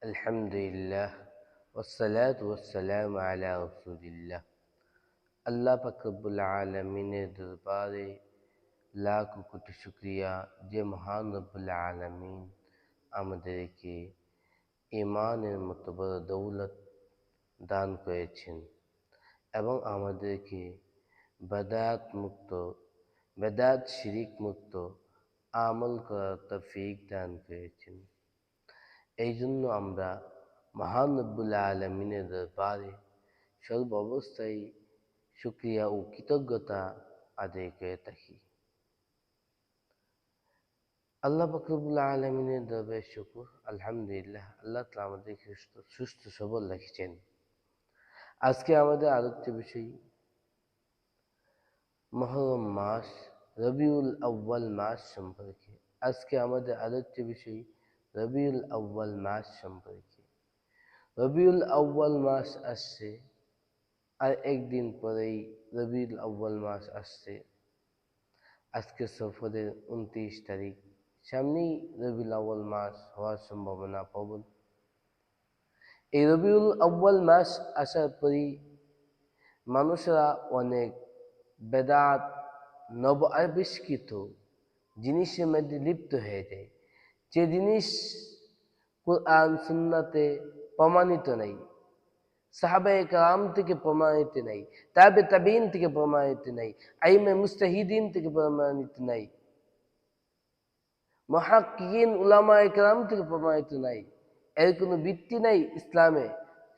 আলহামদুলিল্লাহ ওয়াসসালাতু ওয়াসসালামু আলা রাসূলিল্লাহ। আল্লাহ পাক রব্বুল আলামিনের দরবারে লাখ কোটি শুকরিয়া যে মহান রব্বুল আলামিন আমাদেরকে ঈমানের মতো বড় দৌলত দান করেছেন এবং আমাদেরকে বেদাত মুক্ত বেদাত শিরিক মুক্ত আমল করার তৌফিক দান করেছেন। এই জন্য আমরা মহান রব্বুল আলামিনের দরবারে সর্ব অবস্থায় শুকরিয়া ও কৃতজ্ঞতা আদায় করে থাকি। আল্লাহ পাক রব্বুল আলামিনের দরবারে শুকর, আলহামদুলিল্লাহ, আল্লাহ তাআলা আমাদেরকে সুস্থ সবল রেখেছেন। আজকে আমাদের আলোচ্য বিষয় মুহররম মাস, রবিউল আউয়াল মাস সম্পর্কে। আজকে আমাদের আলোচ্য বিষয় রবিউল আউয়াল মাস সম্পর্কে। রবিউল আউয়াল মাস আসছে, আর একদিন পরেই রবিউল আউয়াল মাস আসছে। আজকে সফরের 29 তারিখ, সামনেই রবিউল আউয়াল মাস হওয়ার সম্ভাবনা প্রবল। এই রবিউল আউয়াল মাস আসার পরই মানুষরা অনেক বেদাত নব আবিষ্কৃত জিনিসের মধ্যে লিপ্ত হয়ে যায়, যে জিনিস কুরআন সুন্নাতে প্রমাণিত নাই, সাহাবায়ে কেরাম থেকে প্রমাণিত নাই, তাবিঈন থেকে প্রমাণিত নাই, আইমে মুজতাহিদিন থেকে প্রমাণিত নাই, মুহাক্কিকিন উলামায়ে কেরাম থেকে প্রমাণিত নাই। এর কোনো ভিত্তি নাই ইসলামে,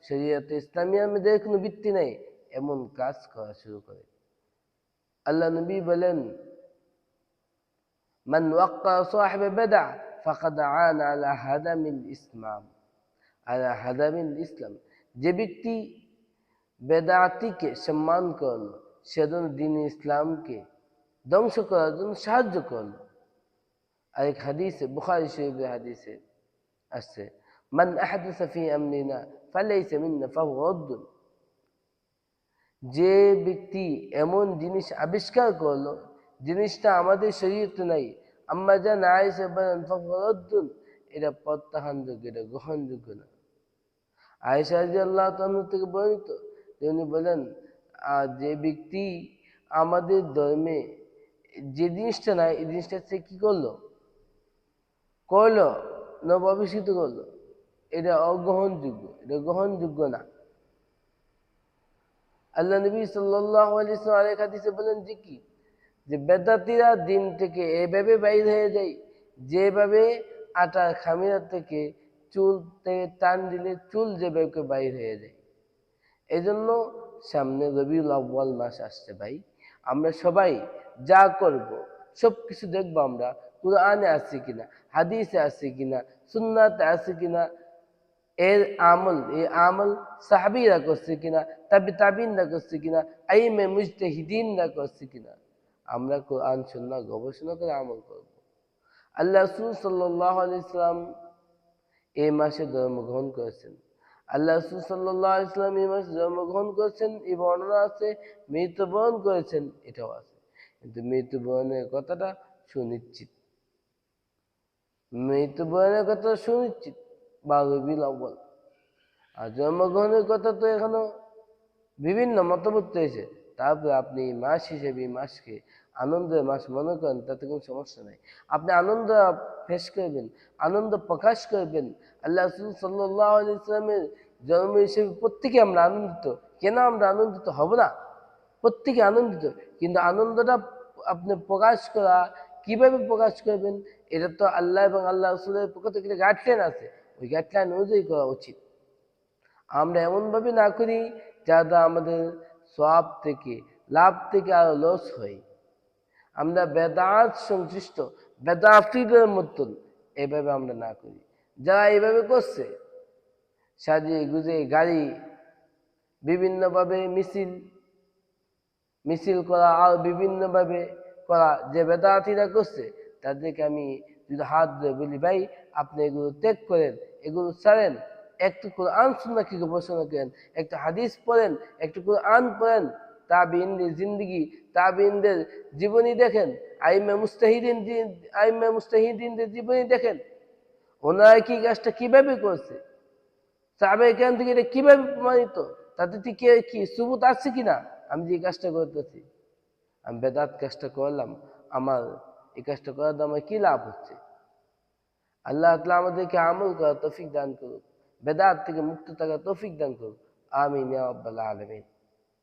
শরীয়তে ইসলামিয়ার মধ্যে এর কোনো ভিত্তি নাই, এমন কাজ করা শুরু করে। আল্লাহ নবী বলেন, মান ওয়াক্কা সাহিবে বিদআ ফাকাদ আনা আলা হাদামিল ইসলাম, আলা হাদামিল ইসলাম। যে ব্যক্তি বেদাতিকে সম্মান করল, সেজন্য দ্বীন ইসলামকে ধ্বংস করার জন্য সাহায্য করল। আরেক হাদিসে, বুখারী শরীফের হাদিসে আসছে, মান আহদাসা ফি আমরিনা ফালাইসা মিন্না ফাহুয়া রাদ্দুন। যে ব্যক্তি এমন জিনিস আবিষ্কার করলো, জিনিসটা আমাদের শরীয়তে নাই, আম্মা জান আয়েশা বলেন ফাহুয়া রাদ্দুন, এটা প্রত্যাখ্যানযোগ্য, এটা গ্রহণযোগ্য না। আয়েশা রাদিয়াল্লাহু তাআলা থেকে বর্ণিত, তিনি বলেন, যে ব্যক্তি আমাদের ধর্মে যে জিনিসটা নাই, এই জিনিসটা সে কি করলো, নবাবিষ্কৃত করলো, এটা অগ্রহণযোগ্য, এটা গ্রহণযোগ্য না। আল্লাহ নবী সাল্লাল্লাহু আলাইহি ওয়াসাল্লাম আরেক হাদিসে বলেন যে কি, যে বেদাতীরা দিন থেকে এভাবে বাইর হয়ে যায়, যেভাবে আটার খামিরা থেকে চুল থেকে টান দিলে চুল যেভাবে বাইর হয়ে যায়। এই জন্য সামনে রবিউল আউয়াল মাস আসছে ভাই, আমরা সবাই যা করব সব কিছু দেখবো আমরা কুরআনে আছে কিনা, হাদিসে আছে কিনা, সুন্নাতে আছে কিনা, এই আমল সাহাবীরা করছে কিনা, তাবিঈনরা করছে কিনা, আইমে মুজতাহিদিনরা করছে কিনা, আমরা কোরআন সুন্নাহ গবেষণা করে আমল করব। আল্লাহ রাসূল সাল্লাল্লাহু আলাইহি ওয়াসাল্লাম এই মাসে জন্মগ্রহণ করেছেন। আল্লাহ রাসূল সাল্লাল্লাহু আলাইহি ওয়াসাল্লাম এই মাসে জন্মগ্রহণ করেছেন, এই বর্ণনা আছে, মৃত্যুবরণ করেছেন, এটাও আছে। কিন্তু মৃত্যুবরণের কথাটা সুনিশ্চিত, বা রবিউল আউয়াল। আর জন্মগ্রহণের কথা তো এখনো বিভিন্ন মতভেদ রয়েছে। তারপরে আপনি মাস হিসেবে এই মাসকে আনন্দের মাস মনে করেন, তাতে কোনো সমস্যা নাই। আপনি আনন্দ পেশ করবেন, আনন্দ প্রকাশ করবেন। আল্লাহ রাসূল সাল্লাল্লাহু আলাইহি ওয়াসাল্লামের জন্ম হিসেবে প্রত্যেকে আমরা আনন্দিত। কেন আমরা আনন্দিত হব না? প্রত্যেকে আনন্দিত, কিন্তু আনন্দটা আপনি প্রকাশ করা কিভাবে প্রকাশ করবেন, এটা তো আল্লাহ এবং আল্লাহ রাসূলের পক্ষ থেকে গাইডলাইন আছে, ওই গাইডলাইন অনুযায়ী করা উচিত। আমরা এমনভাবে না করি যাতে আমাদের সওয়াব থেকে, লাভ থেকে আরো লস হয়। আমরা বেদাত সংশ্লিষ্ট বেদাতীদের মতন এভাবে আমরা না করি। যারা এইভাবে করছে, সাজিয়ে গুজিয়ে গাড়ি বিভিন্নভাবে মিছিল করা, আর বিভিন্নভাবে করা, যে বেদাতীরা করছে, তাদেরকে আমি যদি হাত ধরে বলি, ভাই আপনি এগুলো ত্যাগ করেন, এগুলো ছাড়েন, একটু কোরআন সুন্নাহকে গবেষণা করেন, একটু হাদিস পড়েন, একটু কোরআন পড়েন, তাবিঈনদের জিন্দেগি, তাবিঈনদের জীবনী দেখেন, আইম্মে মুজতাহিদিনদের জীবনী দেখেন, ওনারা কি কাজটা কিভাবে করছে, সাহাবায়ে কেরাম থেকে এটা কিভাবে প্রমাণিত? তাতে কি সুবুত আছে কিনা? আমি যে এই কাজটা করতেছি, আমি বেদাত কাজটা করলাম, আমার এই কাজটা করার দ্বারা আমার কি লাভ হচ্ছে? আল্লাহ তাআলা আমাদেরকে আমল করার তৌফিক দান করুক, বেদাত থেকে মুক্ত থাকার তৌফিক দান করুক। আমিন ইয়া রাব্বাল আলামিন।